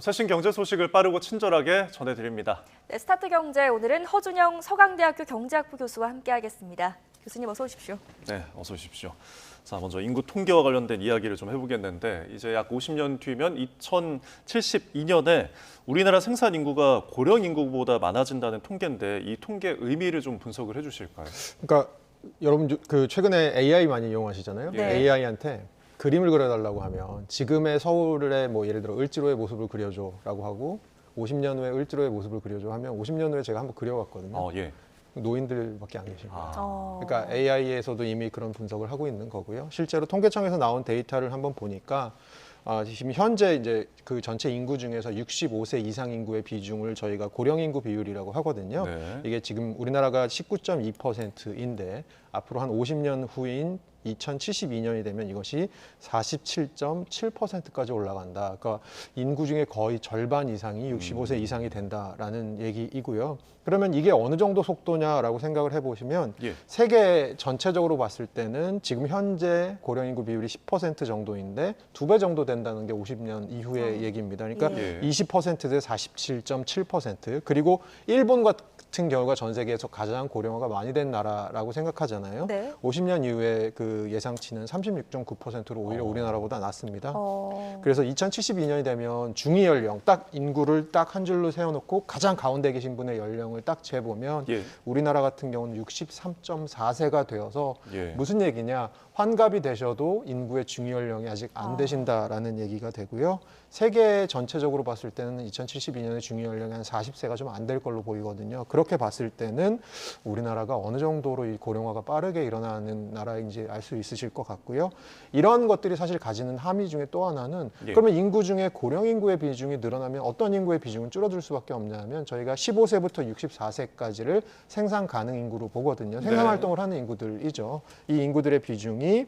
최신 경제 소식을 빠르고 친절하게 전해드립니다. 네, 스타트 경제 오늘은 허준영 서강대학교 경제학부 교수와 함께하겠습니다. 교수님 어서 오십시오. 네, 어서 오십시오. 자, 먼저 인구 통계와 관련된 이야기를 좀 해보겠는데 이제 약 50년 뒤면 2072년에 우리나라 생산 인구가 고령 인구보다 많아진다는 통계인데 이 통계 의미를 좀 분석을 해주실까요? 그러니까 여러분 그 최근에 AI 많이 이용하시잖아요. 네. AI한테 그림을 그려달라고 하면 지금의 서울의 뭐 예를 들어 을지로의 모습을 그려줘라고 하고 50년 후에 을지로의 모습을 그려줘 하면 50년 후에 제가 한번 그려왔거든요. 예. 노인들밖에 안 계신 거예요. 어. 그러니까 AI에서도 이미 그런 분석을 하고 있는 거고요. 실제로 통계청에서 나온 데이터를 한번 보니까 지금 현재 이제 그 전체 인구 중에서 65세 이상 인구의 비중을 저희가 고령 인구 비율이라고 하거든요. 네. 이게 지금 우리나라가 19.2%인데 앞으로 한 50년 후인 2072년이 되면 이것이 47.7%까지 올라간다. 그러니까 인구 중에 거의 절반 이상이 65세 이상이 된다라는 얘기이고요. 그러면 이게 어느 정도 속도냐라고 생각을 해보시면 예. 세계 전체적으로 봤을 때는 지금 현재 고령 인구 비율이 10% 정도인데 2배 정도 된다는 게 50년 이후의 얘기입니다. 그러니까 예. 20%대 47.7%. 그리고 일본 같은 경우가 전 세계에서 가장 고령화가 많이 된 나라라고 생각하잖아요. 네. 50년 이후에 그 예상치는 36.9%로 오히려 우리나라보다 낮습니다. 어. 그래서 2072년이 되면 중위 연령 딱 인구를 딱 한 줄로 세워놓고 가장 가운데 계신 분의 연령을 딱 재보면 예. 우리나라 같은 경우는 63.4세가 되어서 예. 무슨 얘기냐? 환갑이 되셔도 인구의 중위 연령이 아직 안 되신다라는 얘기가 되고요. 세계 전체적으로 봤을 때는 2072년에 중위 연령이 한 40세가 좀 안 될 걸로 보이거든요. 그렇게 봤을 때는 우리나라가 어느 정도로 이 고령화가 빠르게 일어나는 나라인지 알 수 있으실 것 같고요. 이런 것들이 사실 가지는 함의 중에 또 하나는 예. 그러면 인구 중에 고령 인구의 비중이 늘어나면 어떤 인구의 비중은 줄어들 수밖에 없냐면 저희가 15세부터 64세까지를 생산 가능 인구로 보거든요. 생산 네. 활동을 하는 인구들이죠. 이 인구들의 비중이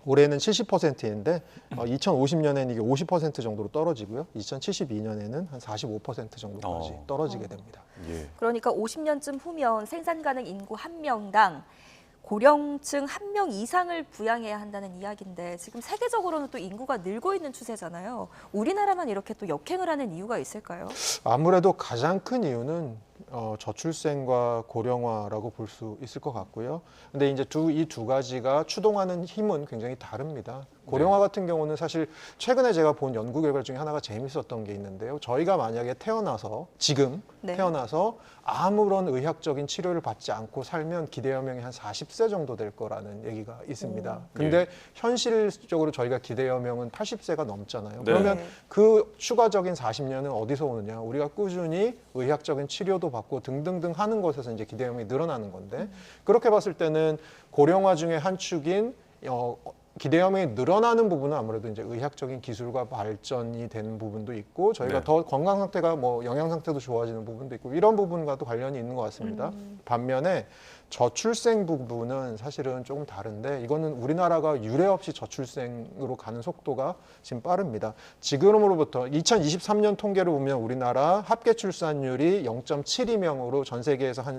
올해는 70%인데 2050년에는 이게 50% 정도로 떨어지고요. 2072년에는 한 45% 정도까지 떨어지게 됩니다. 예. 그러니까 50년쯤 후면 생산 가능 인구 1명당 고령층 1명 이상을 부양해야 한다는 이야기인데 지금 세계적으로는 또 인구가 늘고 있는 추세잖아요. 우리나라만 이렇게 또 역행을 하는 이유가 있을까요? 아무래도 가장 큰 이유는 저출생과 고령화라고 볼 수 있을 것 같고요. 근데 이제 이 두 가지가 추동하는 힘은 굉장히 다릅니다. 고령화 같은 경우는 사실 최근에 제가 본 연구 결과 중에 하나가 재밌었던 게 있는데요. 저희가 만약에 지금 네. 태어나서 아무런 의학적인 치료를 받지 않고 살면 기대 여명이 한 40세 정도 될 거라는 얘기가 있습니다. 근데 현실적으로 저희가 기대 여명은 80세가 넘잖아요. 네. 그러면 네. 그 추가적인 40년은 어디서 오느냐? 우리가 꾸준히 의학적인 치료도 받고 등등등 하는 것에서 이제 기대 여명이 늘어나는 건데 그렇게 봤을 때는 고령화 중에 한 축인 기대 여명이 늘어나는 부분은 아무래도 이제 의학적인 기술과 발전이 되는 부분도 있고 저희가 네. 더 건강 상태가 뭐 영양 상태도 좋아지는 부분도 있고 이런 부분과도 관련이 있는 것 같습니다. 반면에 저출생 부분은 사실은 조금 다른데 이거는 우리나라가 유례 없이 저출생으로 가는 속도가 지금 빠릅니다. 지금으로부터 2023년 통계를 보면 우리나라 합계 출산율이 0.72명으로 전 세계에서 한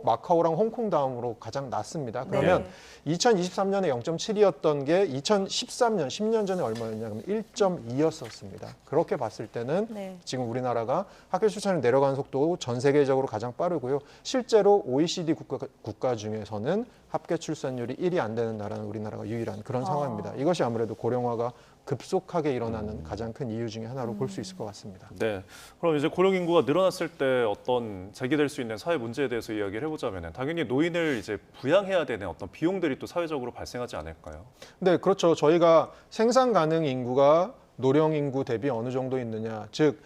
마카오랑 홍콩 다음으로 가장 낮습니다. 그러면 2023년에 0.7이었던 게 2013년 10년 전에 얼마였냐 그러면 1.2였었습니다. 그렇게 봤을 때는 네. 지금 우리나라가 학교 출산율 내려가는 속도 전 세계적으로 가장 빠르고요. 실제로 OECD 국가 중에서는 합계 출산율이 1이 안 되는 나라는 우리나라가 유일한 그런 상황입니다. 이것이 아무래도 고령화가 급속하게 일어나는 가장 큰 이유 중에 하나로 볼 수 있을 것 같습니다. 네. 그럼 이제 고령 인구가 늘어났을 때 어떤 제기될 수 있는 사회 문제에 대해서 이야기를 해보자면 당연히 노인을 이제 부양해야 되는 어떤 비용들이 또 사회적으로 발생하지 않을까요? 네, 그렇죠. 저희가 생산 가능 인구가 노령 인구 대비 어느 정도 있느냐, 즉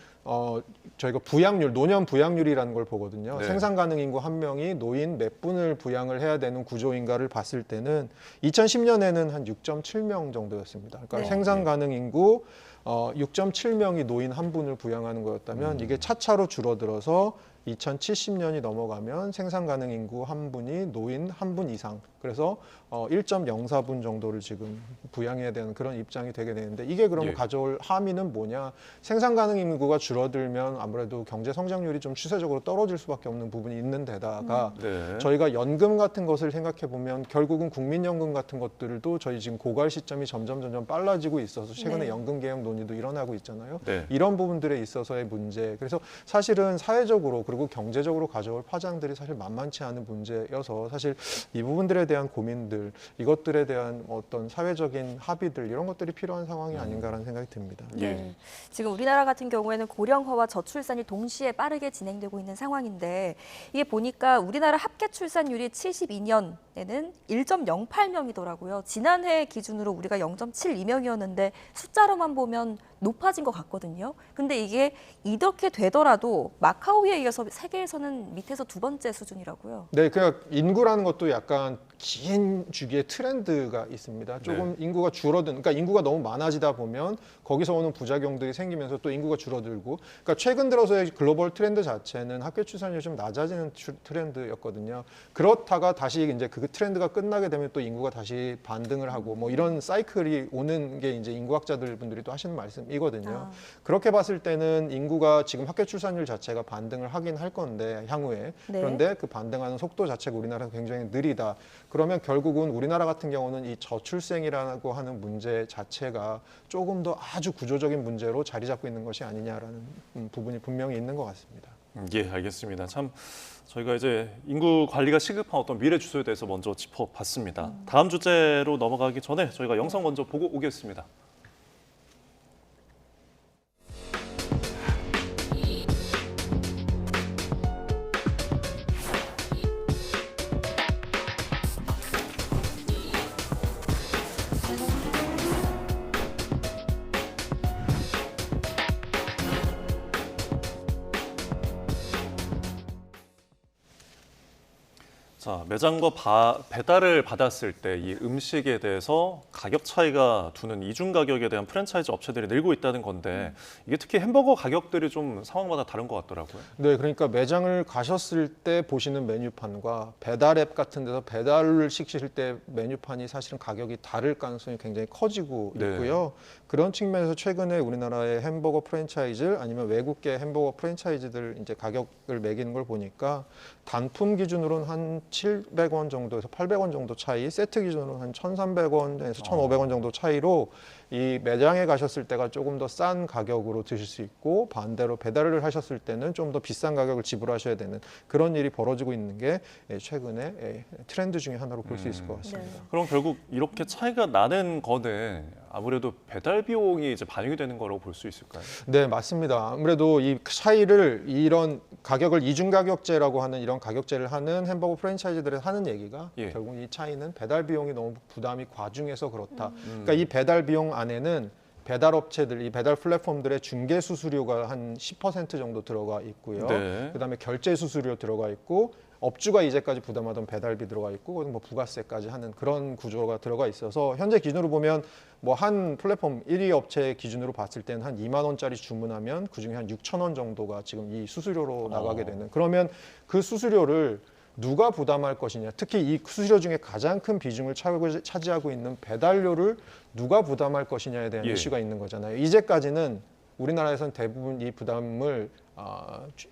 저희가 부양률, 노년 부양률이라는 걸 보거든요. 네. 생산 가능 인구 한 명이 노인 몇 분을 부양을 해야 되는 구조인가를 봤을 때는 2010년에는 한 6.7명 정도였습니다. 그러니까 네. 생산 가능 인구 6.7명이 노인 한 분을 부양하는 거였다면 이게 차차로 줄어들어서 2070년이 넘어가면 생산 가능 인구 한 분이 노인 한 분 이상, 그래서 1.04분 정도를 지금 부양해야 되는 그런 입장이 되게 되는데 이게 그럼 예. 가져올 함의는 뭐냐? 생산 가능 인구가 줄어들면 아무래도 경제 성장률이 좀 추세적으로 떨어질 수밖에 없는 부분이 있는 데다가 네. 저희가 연금 같은 것을 생각해 보면 결국은 국민연금 같은 것들도 저희 지금 고갈 시점이 점점 빨라지고 있어서 최근에 네. 연금 개혁 논의도 일어나고 있잖아요. 네. 이런 부분들에 있어서의 문제. 그래서 사실은 사회적으로 그리고 경제적으로 가져올 파장들이 사실 만만치 않은 문제여서 사실 이 부분들에 대한 고민들, 이것들에 대한 어떤 사회적인 합의들 이런 것들이 필요한 상황이 아닌가라는 생각이 듭니다. 예. 네. 지금 우리나라 같은 경우에는 고령화와 저출산이 동시에 빠르게 진행되고 있는 상황인데 이게 보니까 우리나라 합계 출산율이 72년에는 1.08명이더라고요. 지난해 기준으로 우리가 0.72명이었는데 숫자로만 보면 높아진 것 같거든요. 근데 이게 이렇게 되더라도 마카오에 이어서 세계에서는 밑에서 두 번째 수준이라고요. 네, 그러니까 인구라는 것도 약간 긴 주기의 트렌드가 있습니다. 조금 인구가 줄어든, 그러니까 인구가 너무 많아지다 보면 거기서 오는 부작용들이 생기면서 또 인구가 줄어들고, 그러니까 최근 들어서의 글로벌 트렌드 자체는 학교 출산율이 좀 낮아지는 트렌드였거든요. 그렇다가 다시 이제 그 트렌드가 끝나게 되면 또 인구가 다시 반등을 하고 뭐 이런 사이클이 오는 게 이제 인구학자들 분들이 또 하시는 말씀이거든요. 그렇게 봤을 때는 인구가 지금 학교 출산율 자체가 반등을 하긴 할 건데 향후에 네. 그런데 그 반등하는 속도 자체가 우리나라가 굉장히 느리다. 그러면 결국은 우리나라 같은 경우는 이 저출생이라고 하는 문제 자체가 조금 더 아주 구조적인 문제로 자리 잡고 있는 것이 아니냐라는 부분이 분명히 있는 것 같습니다. 예, 알겠습니다. 참 저희가 이제 인구 관리가 시급한 어떤 미래 주소에 대해서 먼저 짚어봤습니다. 다음 주제로 넘어가기 전에 저희가 영상 먼저 보고 오겠습니다. 자, 매장과 배달을 받았을 때 이 음식에 대해서 가격 차이가 두는 이중 가격에 대한 프랜차이즈 업체들이 늘고 있다는 건데 이게 특히 햄버거 가격들이 좀 상황마다 다른 것 같더라고요. 네, 그러니까 매장을 가셨을 때 보시는 메뉴판과 배달 앱 같은 데서 배달을 시키실 때 메뉴판이 사실은 가격이 다를 가능성이 굉장히 커지고 네. 있고요. 그런 측면에서 최근에 우리나라의 햄버거 프랜차이즈 아니면 외국계 햄버거 프랜차이즈들 이제 가격을 매기는 걸 보니까 단품 기준으로는 한 700원 정도에서 800원 정도 차이, 세트 기준으로 한 1,300원에서 1,500원 정도 차이로 이 매장에 가셨을 때가 조금 더 싼 가격으로 드실 수 있고 반대로 배달을 하셨을 때는 좀 더 비싼 가격을 지불하셔야 되는 그런 일이 벌어지고 있는 게 최근에 트렌드 중에 하나로 볼 수 있을 것 같습니다. 네. 그럼 결국 이렇게 차이가 나는 거는 아무래도 배달 비용이 이제 반영이 되는 거라고 볼 수 있을까요? 네, 맞습니다. 아무래도 이 차이를 이런 가격을 이중 가격제라고 하는 이런 가격제를 하는 햄버거 프랜차이즈들이 하는 얘기가 예. 결국 이 차이는 배달 비용이 너무 부담이 과중해서 그렇다. 그러니까 이 배달 비용 안에는 배달 업체들, 이 배달 플랫폼들의 중개 수수료가 한 10% 정도 들어가 있고요. 네. 그다음에 결제 수수료 들어가 있고 업주가 이제까지 부담하던 배달비 들어가 있고 뭐 부가세까지 하는 그런 구조가 들어가 있어서 현재 기준으로 보면 뭐 한 플랫폼 1위 업체 기준으로 봤을 때는 한 2만 원짜리 주문하면 그중에 한 6천 원 정도가 지금 이 수수료로 나가게 되는 그러면 그 수수료를 누가 부담할 것이냐, 특히 이 수수료 중에 가장 큰 비중을 차지하고 있는 배달료를 누가 부담할 것이냐에 대한 예. 이슈가 있는 거잖아요. 이제까지는 우리나라에서는 대부분 이 부담을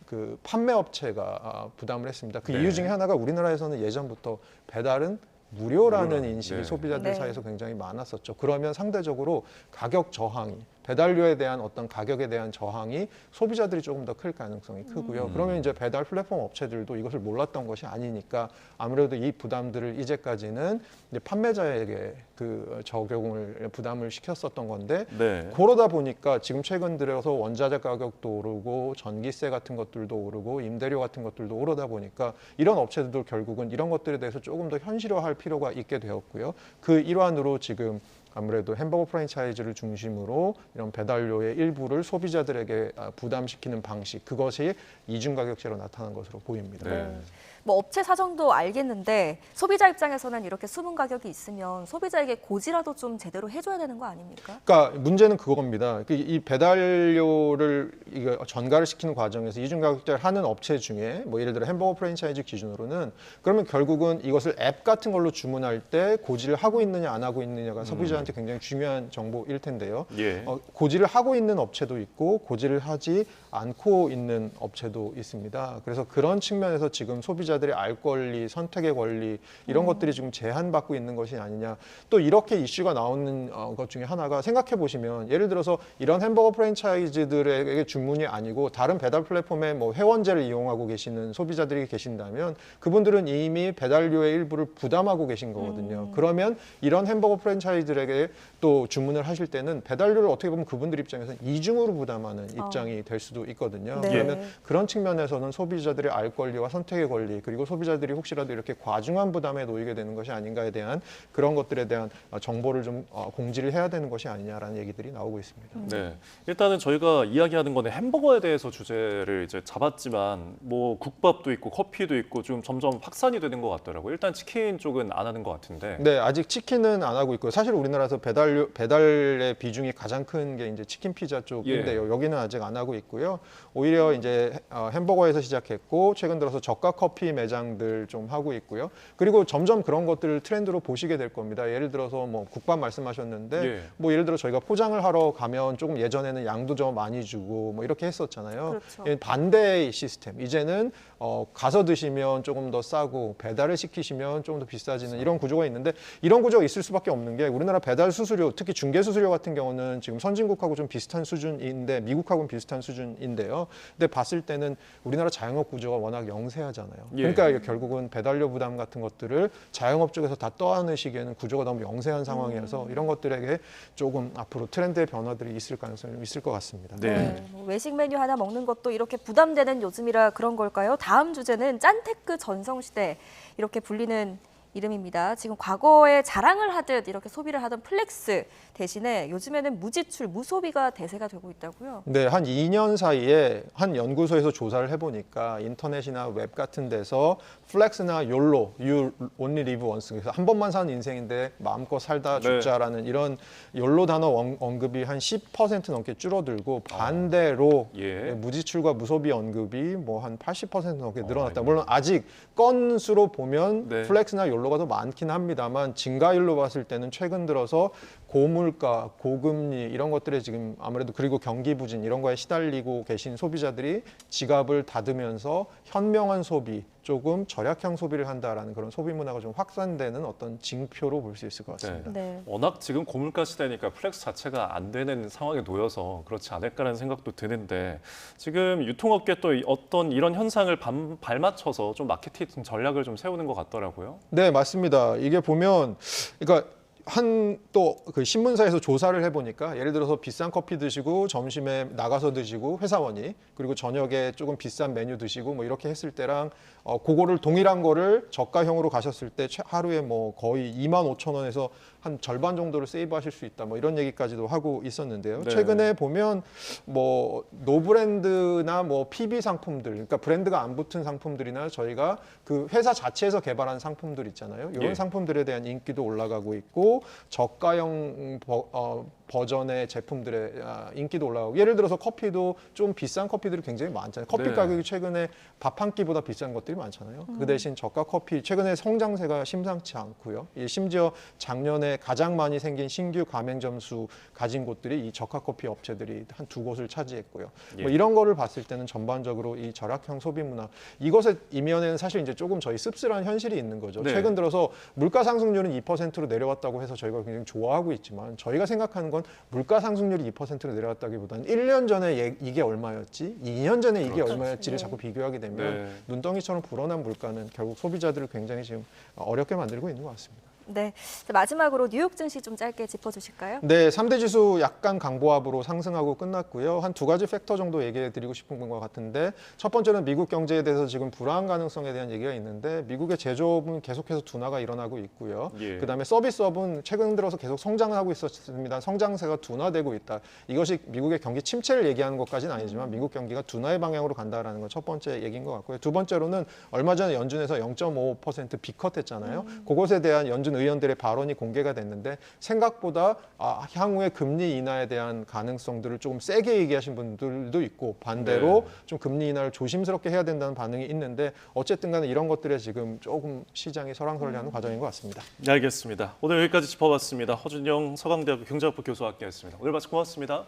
그 판매업체가 부담을 했습니다. 그 네. 이유 중에 하나가 우리나라에서는 예전부터 배달은 무료라는 인식이 네. 소비자들 네. 사이에서 굉장히 많았었죠. 그러면 상대적으로 가격 저항이 배달료에 대한 어떤 가격에 대한 저항이 소비자들이 조금 더 클 가능성이 크고요. 그러면 이제 배달 플랫폼 업체들도 이것을 몰랐던 것이 아니니까 아무래도 이 부담들을 이제까지는 이제 판매자에게 그 적용을 부담을 시켰었던 건데 네. 그러다 보니까 지금 최근 들어서 원자재 가격도 오르고 전기세 같은 것들도 오르고 임대료 같은 것들도 오르다 보니까 이런 업체들도 결국은 이런 것들에 대해서 조금 더 현실화할 필요가 있게 되었고요. 그 일환으로 지금 아무래도 햄버거 프랜차이즈를 중심으로 이런 배달료의 일부를 소비자들에게 부담시키는 방식 그것이 이중 가격제로 나타난 것으로 보입니다. 네. 뭐 업체 사정도 알겠는데 소비자 입장에서는 이렇게 숨은 가격이 있으면 소비자에게 고지라도 좀 제대로 해줘야 되는 거 아닙니까? 그러니까 문제는 그겁니다. 이 배달료를 이거 전가를 시키는 과정에서 이중 가격제를 하는 업체 중에 뭐 예를 들어 햄버거 프랜차이즈 기준으로는 그러면 결국은 이것을 앱 같은 걸로 주문할 때 고지를 하고 있느냐 안 하고 있느냐가 소비자한테 굉장히 중요한 정보일 텐데요. 예. 고지를 하고 있는 업체도 있고 고지를 하지 않고 있는 업체도 있습니다. 그래서 그런 측면에서 지금 소비자들의 알 권리, 선택의 권리 이런 것들이 지금 제한받고 있는 것이 아니냐. 또 이렇게 이슈가 나오는 것 중에 하나가 생각해 보시면 예를 들어서 이런 햄버거 프랜차이즈들에게 주문이 아니고 다른 배달 플랫폼의 뭐 회원제를 이용하고 계시는 소비자들이 계신다면 그분들은 이미 배달료의 일부를 부담하고 계신 거거든요. 그러면 이런 햄버거 프랜차이즈들에게 또 주문을 하실 때는 배달료를 어떻게 보면 그분들 입장에서는 이중으로 부담하는 입장이 될 수도 있거든요. 네. 그러면 그런 측면에서는 소비자들의 알 권리와 선택의 권리 그리고 소비자들이 혹시라도 이렇게 과중한 부담에 놓이게 되는 것이 아닌가에 대한 그런 것들에 대한 정보를 좀 공지를 해야 되는 것이 아니냐라는 얘기들이 나오고 있습니다. 네, 일단은 저희가 이야기하는 거는 햄버거에 대해서 주제를 이제 잡았지만 뭐 국밥도 있고 커피도 있고 좀 점점 확산이 되는 것 같더라고요. 일단 치킨 쪽은 안 하는 것 같은데. 네, 아직 치킨은 안 하고 있고요. 사실 우리나라에서 배달의 비중이 가장 큰 게 이제 치킨 피자 쪽인데요. 여기는 아직 안 하고 있고요. 오히려 이제 햄버거에서 시작했고 최근 들어서 저가 커피 매장들 좀 하고 있고요. 그리고 점점 그런 것들을 트렌드로 보시게 될 겁니다. 예를 들어서 뭐 국밥 말씀하셨는데 예. 뭐 예를 들어 저희가 포장을 하러 가면 조금 예전에는 양도 좀 많이 주고 뭐 이렇게 했었잖아요. 그렇죠. 예, 반대의 시스템. 이제는 가서 드시면 조금 더 싸고 배달을 시키시면 조금 더 비싸지는 이런 구조가 있는데 이런 구조가 있을 수밖에 없는 게 우리나라 배달 수수료, 특히 중개 수수료 같은 경우는 지금 선진국하고 좀 비슷한 수준인데 미국하고는 비슷한 수준인데요. 근데 봤을 때는 우리나라 자영업 구조가 워낙 영세하잖아요. 예. 그러니까 결국은 배달료 부담 같은 것들을 자영업 쪽에서 다 떠안으시기에는 구조가 너무 영세한 상황이어서 이런 것들에게 조금 앞으로 트렌드의 변화들이 있을 가능성이 좀 있을 것 같습니다. 네. 뭐 외식 메뉴 하나 먹는 것도 이렇게 부담되는 요즘이라 그런 걸까요? 다음 주제는 짠테크 전성시대 이렇게 불리는 이름입니다. 지금 과거에 자랑을 하듯 이렇게 소비를 하던 플렉스 대신에 요즘에는 무지출, 무소비가 대세가 되고 있다고요? 네, 한 2년 사이에 한 연구소에서 조사를 해보니까 인터넷이나 웹 같은 데서 플렉스나 욜로, You Only Live Once, 그래서 한 번만 사는 인생인데 마음껏 살다 죽자라는 이런 욜로 단어 언급이 한 10% 넘게 줄어들고 반대로 예. 무지출과 무소비 언급이 뭐 한 80% 넘게 늘어났다. 물론 아직 건수로 보면 네. 플렉스나 욜로가 더 많긴 합니다만 증가율로 봤을 때는 최근 들어서 고물가, 고금리 이런 것들에 지금 아무래도 그리고 경기 부진 이런 거에 시달리고 계신 소비자들이 지갑을 닫으면서 현명한 소비, 조금 절약형 소비를 한다라는 그런 소비 문화가 좀 확산되는 어떤 징표로 볼 수 있을 것 같습니다. 네. 워낙 지금 고물가 시대니까 플렉스 자체가 안 되는 상황에 놓여서 그렇지 않을까라는 생각도 드는데 지금 유통업계 또 어떤 이런 현상을 발맞춰서 좀 마케팅 전략을 좀 세우는 것 같더라고요. 네, 맞습니다. 이게 보면 그러니까 한 또 그 신문사에서 조사를 해보니까 예를 들어서 비싼 커피 드시고 점심에 나가서 드시고 회사원이 그리고 저녁에 조금 비싼 메뉴 드시고 뭐 이렇게 했을 때랑 그거를 동일한 거를 저가형으로 가셨을 때 하루에 뭐 거의 25,000원에서 한 절반 정도를 세이브하실 수 있다 뭐 이런 얘기까지도 하고 있었는데요. 네. 최근에 보면 뭐 노브랜드나 뭐 PB 상품들, 그러니까 브랜드가 안 붙은 상품들이나 저희가 그 회사 자체에서 개발한 상품들 있잖아요. 이런 예. 상품들에 대한 인기도 올라가고 있고 저가형 버전의 제품들의 인기도 올라가고 예를 들어서 커피도 좀 비싼 커피들이 굉장히 많잖아요. 커피 네. 가격이 최근에 밥 한 끼보다 비싼 것들이 많잖아요. 그 대신 저가 커피 최근에 성장세가 심상치 않고요. 심지어 작년에 가장 많이 생긴 신규 가맹점 수 가진 곳들이 이 저가 커피 업체들이 한 2곳을 차지했고요. 예. 뭐 이런 거를 봤을 때는 전반적으로 이 절약형 소비 문화 이것의 이면에는 사실 이제 조금 저희 씁쓸한 현실이 있는 거죠. 네. 최근 들어서 물가 상승률은 2%로 내려왔다고 해서 저희가 굉장히 좋아하고 있지만 저희가 생각하는 건 물가 상승률이 2%로 내려왔다기보다는 1년 전에 이게 얼마였지, 2년 전에 이게 그렇죠. 얼마였지를 네. 자꾸 비교하게 되면 네. 눈덩이처럼 불어난 물가는 결국 소비자들을 굉장히 지금 어렵게 만들고 있는 것 같습니다. 네. 자, 마지막으로 뉴욕 증시 좀 짧게 짚어주실까요? 네, 3대 지수 약간 강보합으로 상승하고 끝났고요. 한 두 가지 팩터 정도 얘기해 드리고 싶은 것 같은데 첫 번째는 미국 경제에 대해서 지금 불황 가능성에 대한 얘기가 있는데 미국의 제조업은 계속해서 둔화가 일어나고 있고요. 예. 그다음에 서비스업은 최근 들어서 계속 성장하고 있었습니다. 성장세가 둔화되고 있다. 이것이 미국의 경기 침체를 얘기하는 것까지는 아니지만 미국 경기가 둔화의 방향으로 간다라는 건 첫 번째 얘기인 것 같고요. 두 번째로는 얼마 전에 연준에서 0.5% 비컷했잖아요. 그것에 대한 연준 의원들의 발언이 공개가 됐는데 생각보다 향후에 금리 인하에 대한 가능성들을 조금 세게 얘기하신 분들도 있고 반대로 네. 좀 금리 인하를 조심스럽게 해야 된다는 반응이 있는데 어쨌든 간에 이런 것들에 지금 조금 시장이 설왕설래하는 과정인 것 같습니다. 네, 알겠습니다. 오늘 여기까지 짚어봤습니다. 허준영 서강대학교 경제학부 교수와 함께했습니다. 오늘 말씀 고맙습니다.